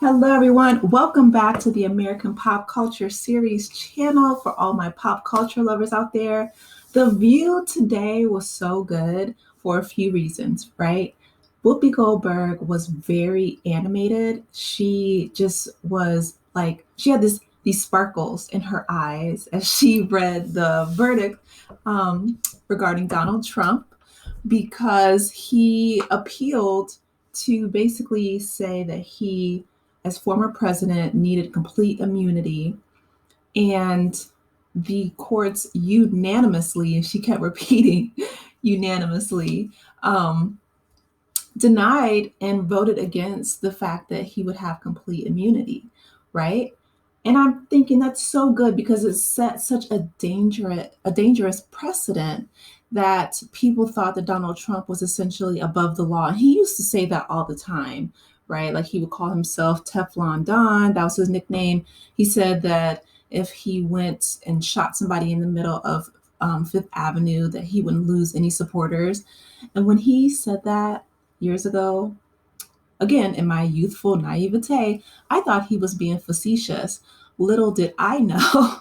Hello, everyone. Welcome back to the American Pop Culture Series channel for all my pop culture lovers out there. The view today was so good for a few reasons, right? Whoopi Goldberg was very animated. She just was like, she had these sparkles in her eyes as she read the verdict regarding Donald Trump because he appealed to basically say that he, as former president, needed complete immunity. And the courts unanimously, and she kept repeating unanimously, denied and voted against the fact that he would have complete immunity, right? And I'm thinking that's so good because it set such a dangerous precedent that people thought that Donald Trump was essentially above the law. And he used to say that all the time, right? Like he would call himself Teflon Don, that was his nickname. He said that if he went and shot somebody in the middle of Fifth Avenue, that he wouldn't lose any supporters. And when he said that years ago, again, in my youthful naivete, I thought he was being facetious. Little did I know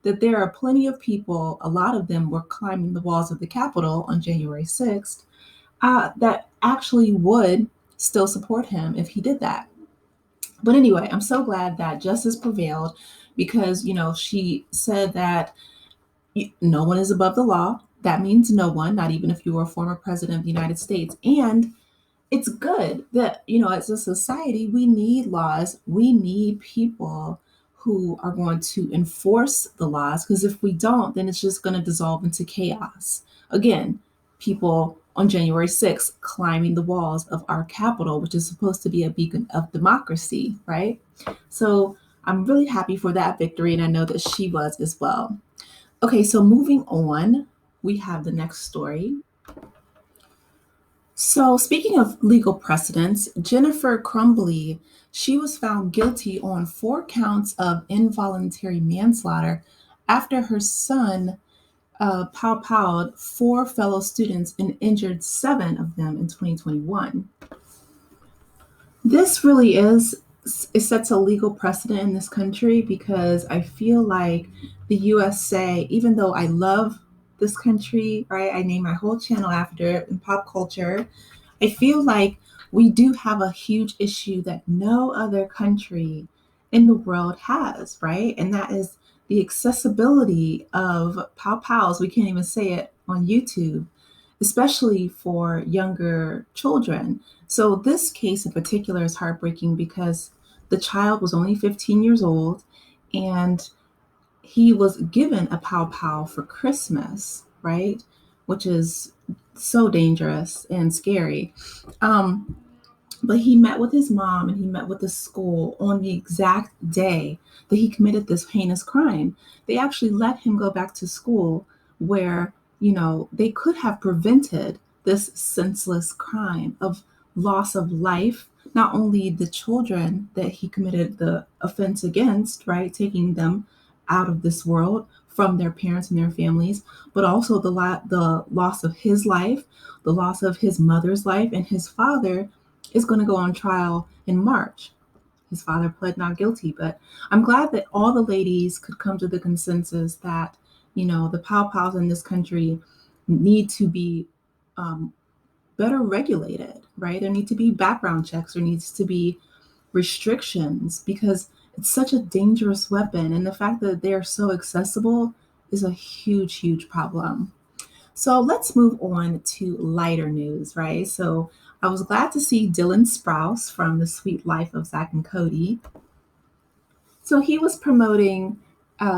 that there are plenty of people, a lot of them were climbing the walls of the Capitol on January 6th, that actually would still support him if he did that. But anyway, I'm so glad that justice prevailed because, she said that no one is above the law. That means no one, not even if you were a former president of the United States. And it's good that, as a society, we need laws. We need people who are going to enforce the laws, because if we don't, then it's just going to dissolve into chaos. Again, people on January 6th climbing the walls of our Capitol, which is supposed to be a beacon of democracy, right? So I'm really happy for that victory, and I know that she was as well. Okay, so moving on, we have the next story. So, speaking of legal precedents, Jennifer Crumbley, she was found guilty on 4 counts of involuntary manslaughter after her son pow-powed 4 fellow students and injured 7 of them in 2021. This really it sets a legal precedent in this country because I feel like the USA, even though I love this country, right? I named my whole channel after it in pop culture. I feel like we do have a huge issue that no other country in the world has, right? And that is the accessibility of pow pows. We can't even say it on YouTube, especially for younger children. So, this case in particular is heartbreaking because the child was only 15 years old and he was given a pow pow for Christmas, right? Which is so dangerous and scary. Um, but he met with his mom and he met with the school on the exact day that he committed this heinous crime. They actually let him go back to school where, they could have prevented this senseless crime of loss of life, not only the children that he committed the offense against, right, taking them out of this world from their parents and their families, but also the loss of his life, the loss of his mother's life, and his father is going to go on trial in March. His father pled not guilty, but I'm glad that all the ladies could come to the consensus that, the pow pows in this country need to be um, better regulated, right? There need to be background checks. There needs to be restrictions because it's such a dangerous weapon. And the fact that they're so accessible is a huge, huge problem. So let's move on to lighter news, right? So I was glad to see Dylan Sprouse from The Sweet Life of Zack and Cody. So he was promoting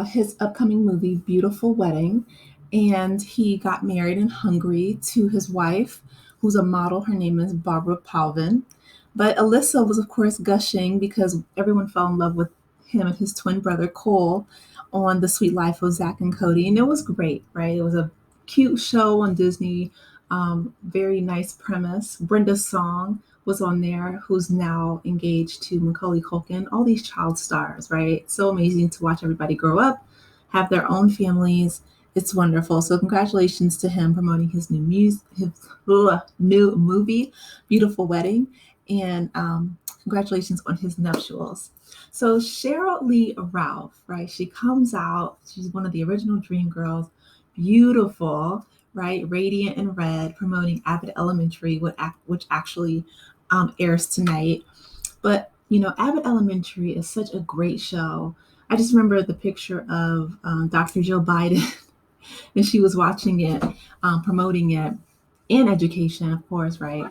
his upcoming movie, Beautiful Wedding, and he got married in Hungary to his wife, who's a model. Her name is Barbara Palvin. But Alyssa was, of course, gushing because everyone fell in love with him and his twin brother, Cole, on The Sweet Life of Zack and Cody. And it was great, right? It was a cute show on Disney, very nice premise. Brenda Song was on there, who's now engaged to Macaulay Culkin, all these child stars, right? So amazing to watch everybody grow up, have their own families. It's wonderful. So congratulations to him promoting his new movie, Beautiful Wedding. And Congratulations on his nuptials. So Sheryl Lee Ralph, right? She comes out. She's one of the original Dream Girls. Beautiful, right? Radiant in red, promoting Abbott Elementary, which actually airs tonight. But Abbott Elementary is such a great show. I just remember the picture of Dr. Joe Biden, and she was watching it, promoting it, and education, of course, right?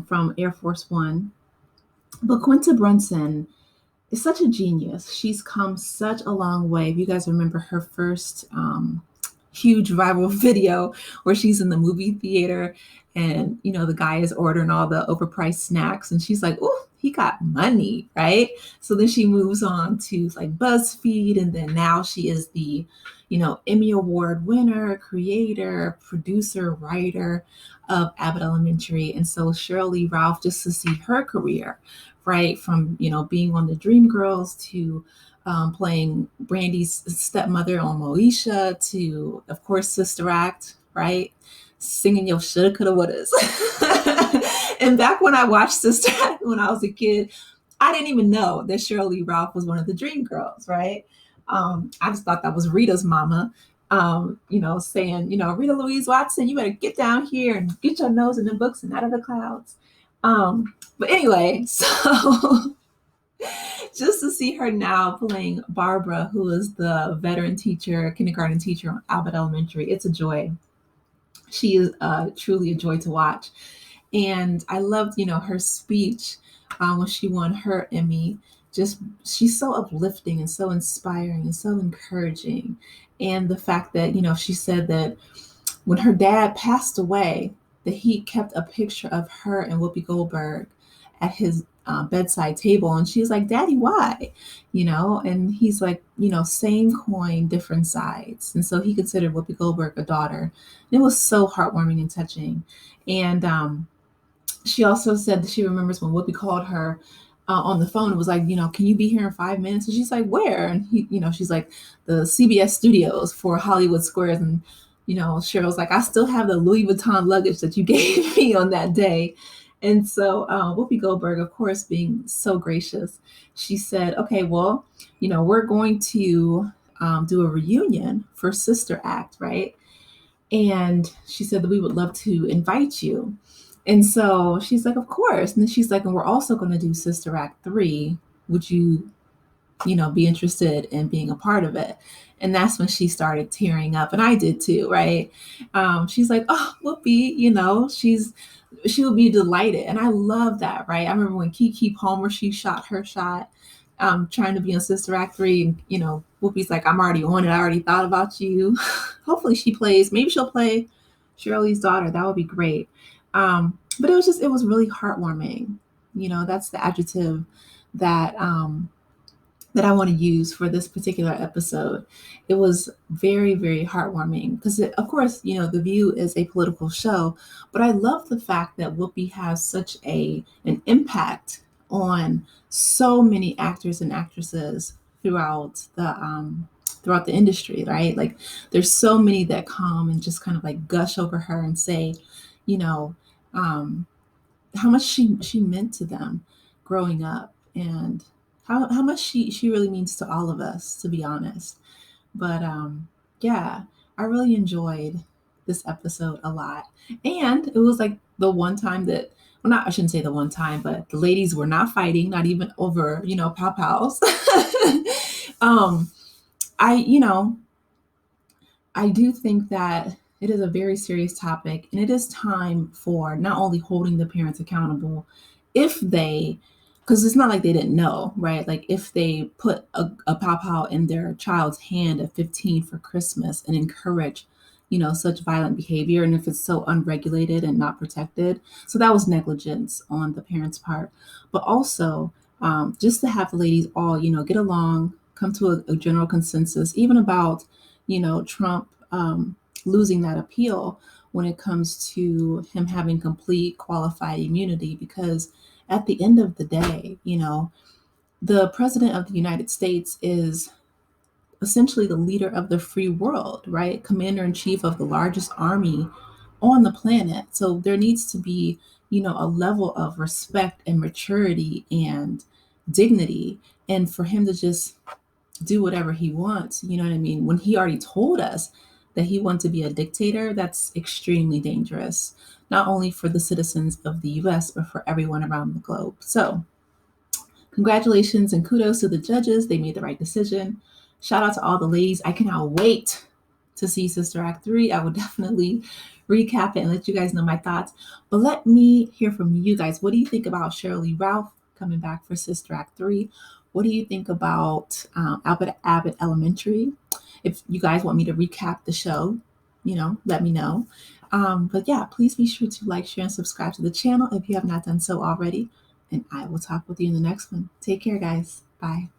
From Air Force One. But Quinta Brunson is such a genius. She's come such a long way. If you guys remember her first huge viral video where she's in the movie theater and the guy is ordering all the overpriced snacks and she's like, oh, he got money, right? So then she moves on to like BuzzFeed, and then now she is the Emmy Award winner, creator, producer, writer of Abbott Elementary. And so Sheryl Lee Ralph, just to see her career, right, from being on the Dreamgirls to playing Brandy's stepmother on Moesha to, of course, Sister Act, right? Singing your shoulda, coulda, wouldas. And back when I watched Sister Act when I was a kid, I didn't even know that Sheryl Lee Ralph was one of the Dreamgirls, right? I just thought that was Rita's mama, saying, Rita Louise Watson, you better get down here and get your nose in the books and out of the clouds. But anyway, so just to see her now playing Barbara, who is the veteran teacher, kindergarten teacher on Abbott Elementary, it's a joy. She is truly a joy to watch. And I loved, her speech when she won her Emmy. She's so uplifting and so inspiring and so encouraging. And the fact that, she said that when her dad passed away, that he kept a picture of her and Whoopi Goldberg at his bedside table. And she's like, Daddy, why? And he's like, same coin, different sides. And so he considered Whoopi Goldberg a daughter. And it was so heartwarming and touching. And she also said that she remembers when Whoopi called her on the phone. It was like, can you be here in 5 minutes? And she's like, where? And she's like, the CBS studios for Hollywood Squares. And Cheryl's like, I still have the Louis Vuitton luggage that you gave me on that day. And so Whoopi Goldberg, of course, being so gracious, she said, okay, well, we're going to do a reunion for Sister Act, right? And she said that we would love to invite you. And so she's like, of course. And then she's like, and we're also going to do Sister Act 3. Would you, be interested in being a part of it? And that's when she started tearing up. And I did too, right? She's like, oh, Whoopi, she will be delighted. And I love that, right? I remember when Keke Palmer, she shot her shot trying to be on Sister Act 3. And, Whoopi's like, I'm already on it. I already thought about you. Hopefully she plays. Maybe she'll play Sheryl Lee's daughter. That would be great. But it was really heartwarming. That's the adjective that I want to use for this particular episode. It was very, very heartwarming because, of course, The View is a political show, but I love the fact that Whoopi has such an impact on so many actors and actresses throughout the industry, right? Like there's so many that come and just kind of like gush over her and say, how much she meant to them growing up and how much she really means to all of us, to be honest. But yeah, I really enjoyed this episode a lot. And it was like the one time that, well, I shouldn't say the one time, but the ladies were not fighting, not even over, pow-pows. I do think that it is a very serious topic, and it is time for not only holding the parents accountable because it's not like they didn't know, right? Like if they put a pow-pow in their child's hand at 15 for Christmas and encourage, such violent behavior, and if it's so unregulated and not protected. So that was negligence on the parents' part. But also just to have the ladies all, get along, come to a general consensus, even about, Trump losing that appeal when it comes to him having complete qualified immunity, because at the end of the day, the president of the United States is essentially the leader of the free world, right? Commander in chief of the largest army on the planet. So there needs to be, a level of respect and maturity and dignity. And for him to just do whatever he wants, you know what I mean? When he already told us that he wants to be a dictator, that's extremely dangerous, not only for the citizens of the US, but for everyone around the globe. So, congratulations and kudos to the judges. They made the right decision. Shout out to all the ladies. I cannot wait to see Sister Act 3. I will definitely recap it and let you guys know my thoughts. But let me hear from you guys. What do you think about Sheryl Lee Ralph coming back for Sister Act 3? What do you think about Albert Abbott Elementary? If you guys want me to recap the show, let me know. But yeah, please be sure to like, share, and subscribe to the channel if you have not done so already. And I will talk with you in the next one. Take care, guys. Bye.